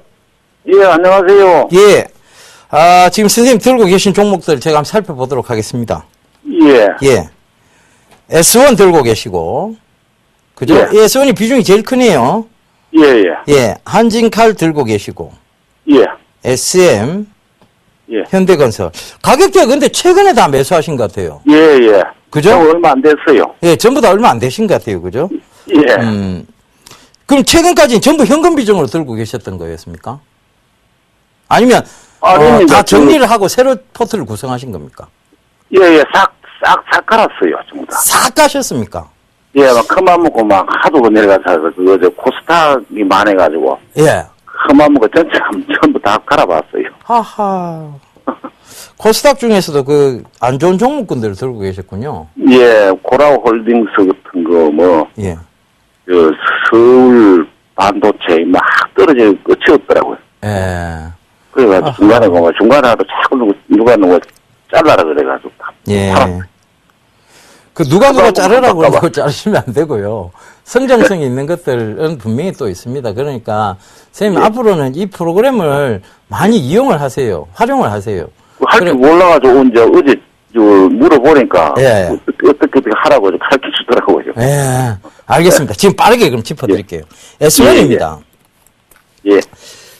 예, 안녕하세요. 예. 지금 선생님 들고 계신 종목들 제가 한번 살펴보도록 하겠습니다. 예. 예. S1 들고 계시고, 그죠? 예. S1이 비중이 제일 크네요. 예, 예. 예. 한진칼 들고 계시고, 예. SM, 예. 현대건설. 가격대가 근데 최근에 다 매수하신 것 같아요. 예, 예. 그죠? 저 얼마 안 됐어요. 예, 전부 다 얼마 안 되신 것 같아요. 그죠? 예. 그럼 최근까지는 전부 현금 비중으로 들고 계셨던 거였습니까? 아니면, 아닙니다. 다 정리를 하고 새로 포트를 구성하신 겁니까? 예, 예. 싹 깔았어요. 전부 다. 싹 가셨습니까? 예, 막 큰맘 먹고 막 하도 내려가서 그거 코스닥이 많아가지고. 예. 큰맘 먹고 전부 다 깔아봤어요. 하하. 코스닥 중에서도 그 안 좋은 종목군들을 들고 계셨군요. 예, 코라우 홀딩스 같은 거, 뭐, 예. 서울 반도체 막 떨어져 끝이 없더라고요. 예. 그래가지고 중간에 하도 자꾸 누가 잘라라 그래가지고. 예. 팔았어요. 그 누가 그거 자르라고 한번 그러고 자르시면 안 되고요. 성장성이 있는 것들은 분명히 또 있습니다. 그러니까 선생님 예. 앞으로는 이 프로그램을 많이 이용을 하세요. 활용을 하세요. 할 줄 몰라가지고 어제 물어보니까 예. 어떻게 하라고 가르쳐 주더라고요. 예. 알겠습니다. 지금 빠르게 그럼 짚어드릴게요. S1입니다. 예.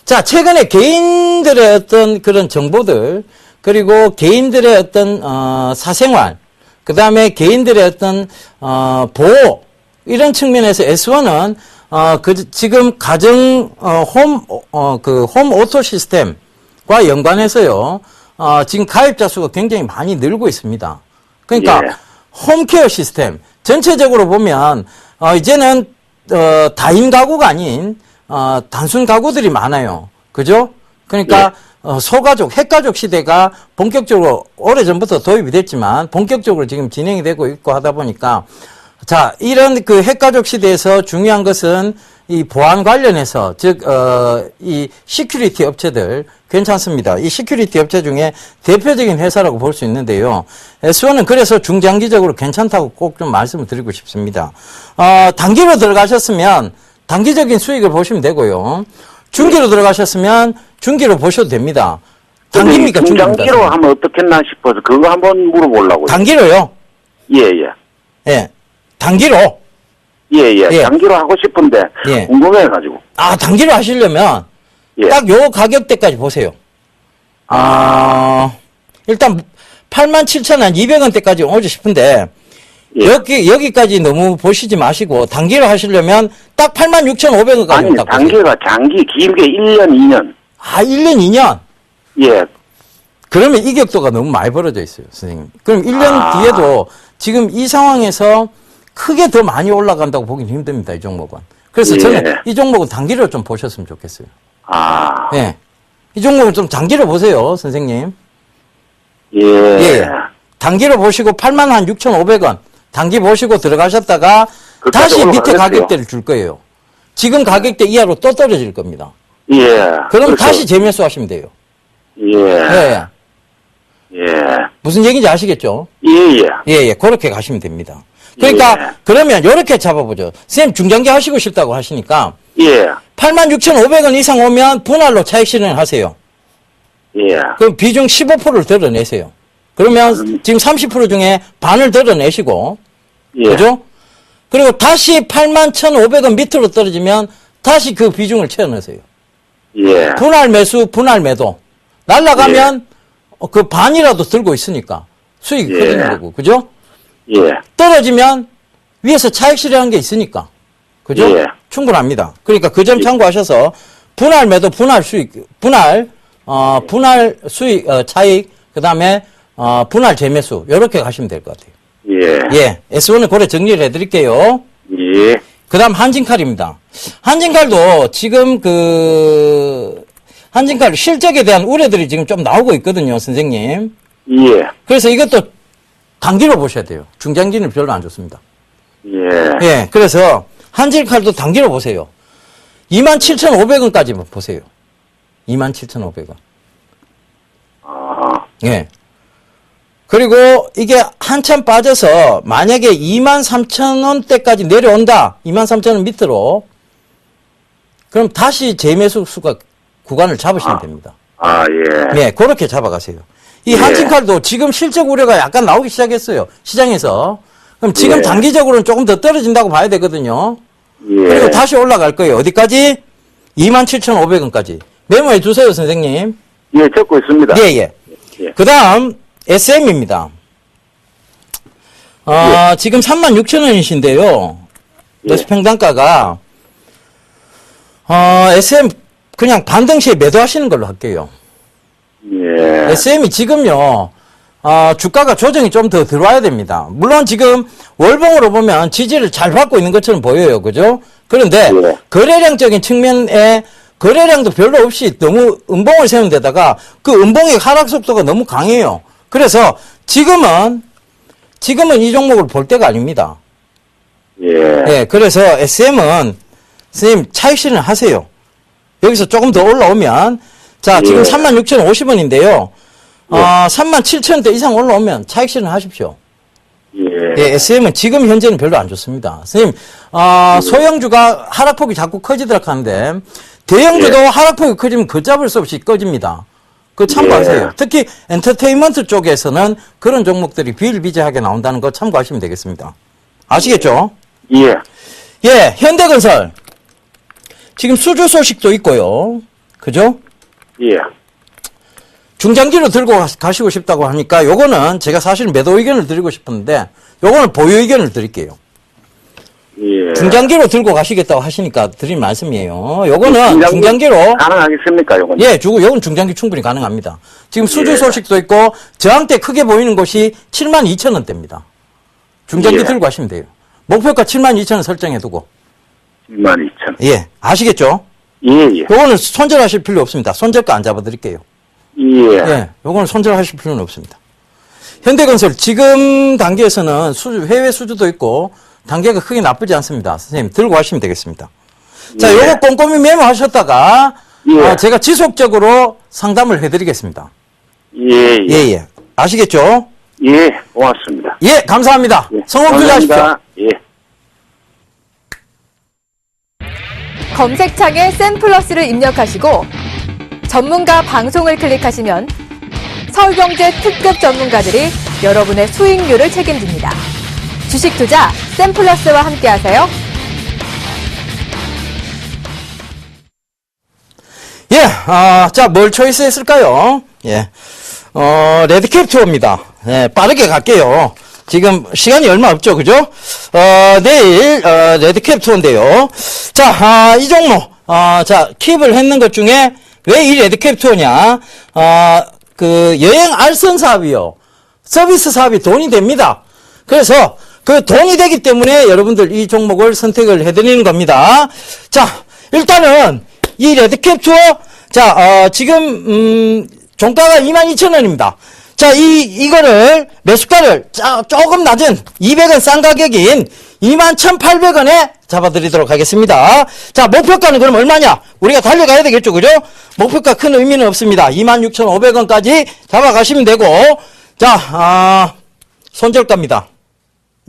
자, 최근에 개인들의 어떤 그런 정보들, 그리고 개인들의 어떤, 사생활, 그 다음에 개인들의 어떤, 보호, 이런 측면에서 S1은, 지금 홈 오토 시스템과 연관해서요, 지금 가입자 수가 굉장히 많이 늘고 있습니다. 그러니까, 예. 홈케어 시스템, 전체적으로 보면, 이제는, 다인 가구가 아닌, 단순 가구들이 많아요. 그죠? 그러니까, 소가족, 핵가족 시대가 본격적으로 오래전부터 도입이 됐지만, 본격적으로 지금 진행이 되고 있고 하다 보니까, 자, 이런 그 핵가족 시대에서 중요한 것은 이 보안 관련해서, 즉, 이 시큐리티 업체들 괜찮습니다. 이 시큐리티 업체 중에 대표적인 회사라고 볼 수 있는데요. S1은 그래서 중장기적으로 괜찮다고 꼭 좀 말씀을 드리고 싶습니다. 단기로 들어가셨으면 단기적인 수익을 보시면 되고요. 중기로 들어가셨으면 중기로 보셔도 됩니다. 단기입니까? 중장기로 하면 어떻겠나 싶어서 그거 한번 물어보려고요. 단기로요? 예, 예. 예. 단기로? 예, 예. 예. 장기로 하고 싶은데 예. 궁금해가지고. 단기로 하시려면 예. 딱 요 가격대까지 보세요. 일단 87,200원대까지 오고 싶은데 예. 여기까지 너무 보시지 마시고 단기로 하시려면 딱 86,500원까지 아니, 딱 보세요. 단기가 장기 길게 1년, 2년. 1년, 2년? 예. 그러면 이격도가 너무 많이 벌어져 있어요, 선생님. 그럼 1년 뒤에도 지금 이 상황에서 크게 더 많이 올라간다고 보긴 힘듭니다, 이 종목은. 그래서 예. 저는 이 종목은 단기로 좀 보셨으면 좋겠어요. 예. 이 종목은 좀 단기로 보세요, 선생님. 예. 예. 단기로 보시고 86,500원. 단기 보시고 들어가셨다가 다시 밑에 가격대를 줄 거예요. 지금 가격대 이하로 또 떨어질 겁니다. 예. 그럼 그렇죠. 다시 재매수 하시면 돼요. 예. 예. 예. 무슨 얘기인지 아시겠죠? 예, 예. 예, 예. 그렇게 가시면 됩니다. 그러니까, 예. 그러면 요렇게 잡아보죠. 선생님 중장기 하시고 싶다고 하시니까, 예. 86,500원 이상 오면 분할로 차익 실현을 하세요. 예. 그럼 비중 15%를 덜어내세요. 그러면 지금 30% 중에 반을 덜어내시고, 예. 그죠? 그리고 다시 81,500원 밑으로 떨어지면 다시 그 비중을 채워넣으세요. 예. 분할 매수, 분할 매도. 날라가면 그 반이라도 들고 있으니까 수익이 예. 커지는 거고, 그죠? 예. 떨어지면 위에서 차익 실현한 게 있으니까, 그죠? 예. 충분합니다. 그러니까 그 점 참고하셔서 분할 매도, 분할 수익, 분할 수익, 차익, 그 다음에 분할 재매수, 요렇게 가시면 될 것 같아요. 예. 예, S1은 고래 정리를 해드릴게요. 예. 그 다음 한진칼입니다. 한진칼도 지금 한진칼 실적에 대한 우려들이 지금 좀 나오고 있거든요, 선생님. 예. 그래서 이것도 단기로 보셔야 돼요. 중장기는 별로 안 좋습니다. 예. 예, 그래서 한진칼도 단기로 보세요. 27,500원까지만 보세요. 27,500원. 예. 그리고 이게 한참 빠져서 만약에 23,000원대까지 내려온다. 23,000원 밑으로. 그럼 다시 재매수 수가 구간을 잡으시면 됩니다. 아, 예. 네, 그렇게 잡아가세요. 이 예. 한진칼도 지금 실적 우려가 약간 나오기 시작했어요. 시장에서. 그럼 지금 예. 단기적으로는 조금 더 떨어진다고 봐야 되거든요. 예. 그리고 다시 올라갈 거예요. 어디까지? 27,500원까지. 메모해 주세요, 선생님. 예, 적고 있습니다. 예, 예. 예. 그 다음, SM입니다. 지금 36,000원이신데요. 예. 평당가가, SM 그냥 반등시에 매도하시는 걸로 할게요. 예. SM이 지금요, 주가가 조정이 좀 더 들어와야 됩니다. 물론 지금 월봉으로 보면 지지를 잘 받고 있는 것처럼 보여요. 그죠? 그런데 예. 거래량적인 측면에 거래량도 별로 없이 너무 음봉을 세운 데다가 그 음봉의 하락 속도가 너무 강해요. 그래서 지금은 이 종목을 볼 때가 아닙니다. 예. 예, 그래서 SM은 선생님 차익 실현 하세요. 여기서 조금 더 올라오면 자, 지금 예. 36,050원인데요. 37,000원대 이상 올라오면 차익 실현 하십시오. 예. 예, SM은 지금 현재는 별로 안 좋습니다. 선생님, 소형주가 하락폭이 자꾸 커지도록 하는데, 대형주도 예. 하락폭이 커지면 걷잡을 수 없이 꺼집니다. 그거 참고하세요. 예. 특히 엔터테인먼트 쪽에서는 그런 종목들이 비일비재하게 나온다는 거 참고하시면 되겠습니다. 아시겠죠? 예. 예, 현대건설. 지금 수주 소식도 있고요. 그죠? 예. 중장기로 들고 가시고 싶다고 하니까 요거는 제가 사실 매도 의견을 드리고 싶은데 요거는 보유 의견을 드릴게요. 예. 중장기로 들고 가시겠다고 하시니까 드린 말씀이에요. 요거는 중장기로 가능하겠습니까, 요건? 예, 요건 중장기 충분히 가능합니다. 지금 수주 예. 소식도 있고 저항대 크게 보이는 곳이 72,000원대입니다. 중장기 예. 들고 가시면 돼요. 목표가 72,000원 설정해 두고. 12,000. 예, 아시겠죠? 예, 예. 요거는 손절하실 필요 없습니다. 손절가 안 잡아드릴게요. 예. 예, 요거는 손절하실 필요는 없습니다. 현대건설 지금 단계에서는 해외 수주도 있고 단계가 크게 나쁘지 않습니다. 선생님 들고 가시면 되겠습니다. 자, 예. 요거 꼼꼼히 메모하셨다가 예. 제가 지속적으로 상담을 해드리겠습니다. 예, 예, 예. 아시겠죠? 예, 고맙습니다. 예, 감사합니다. 예. 성공 투자하십시오. 감사합니다. 예. 검색창에 샘플러스를 입력하시고 전문가 방송을 클릭하시면 서울경제 특급 전문가들이 여러분의 수익률을 책임집니다. 주식 투자 샘플러스와 함께하세요. 예, 자, 뭘 초이스했을까요? 예, 레드캡 투어입니다. 예, 빠르게 갈게요. 지금 시간이 얼마 없죠, 그죠? 내일, 레드캡 투어인데요. 자, 이 종목, 자, 킵을 했는 것 중에 왜 이 레드캡 투어냐? 여행 알선 사업이요. 서비스 사업이 돈이 됩니다. 그래서 그 돈이 되기 때문에 여러분들 이 종목을 선택을 해드리는 겁니다. 자, 일단은 이 레드캡 투어, 자, 지금, 종가가 22,000원입니다. 자, 이거를, 매수가를 조금 낮은 200원 싼 가격인 21,800원에 잡아드리도록 하겠습니다. 자, 목표가는 그럼 얼마냐? 우리가 달려가야 되겠죠, 그죠? 목표가 큰 의미는 없습니다. 26,500원까지 잡아가시면 되고, 자, 손절가입니다.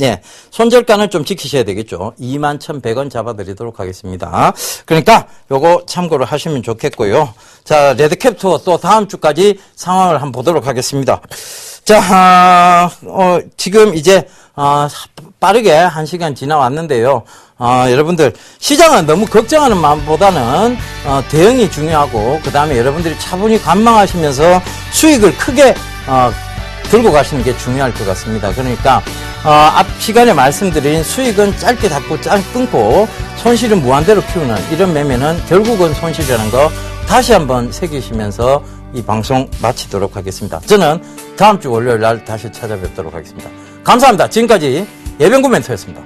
예, 손절가는 좀 지키셔야 되겠죠. 21,100원 잡아드리도록 하겠습니다. 그러니까 요거 참고를 하시면 좋겠고요. 자, 레드캡 투어 또 다음 주까지 상황을 한번 보도록 하겠습니다. 자, 지금 이제 빠르게 1시간 지나왔는데요. 여러분들 시장은 너무 걱정하는 마음보다는 대응이 중요하고 그 다음에 여러분들이 차분히 관망하시면서 수익을 크게 들고 가시는 게 중요할 것 같습니다. 그러니까 앞 시간에 말씀드린 수익은 짧게 잡고 짧게 끊고 손실은 무한대로 키우는 이런 매매는 결국은 손실이라는 거 다시 한번 새기시면서 이 방송 마치도록 하겠습니다. 저는 다음 주 월요일 날 다시 찾아뵙도록 하겠습니다. 감사합니다. 지금까지 예병구 멘토였습니다.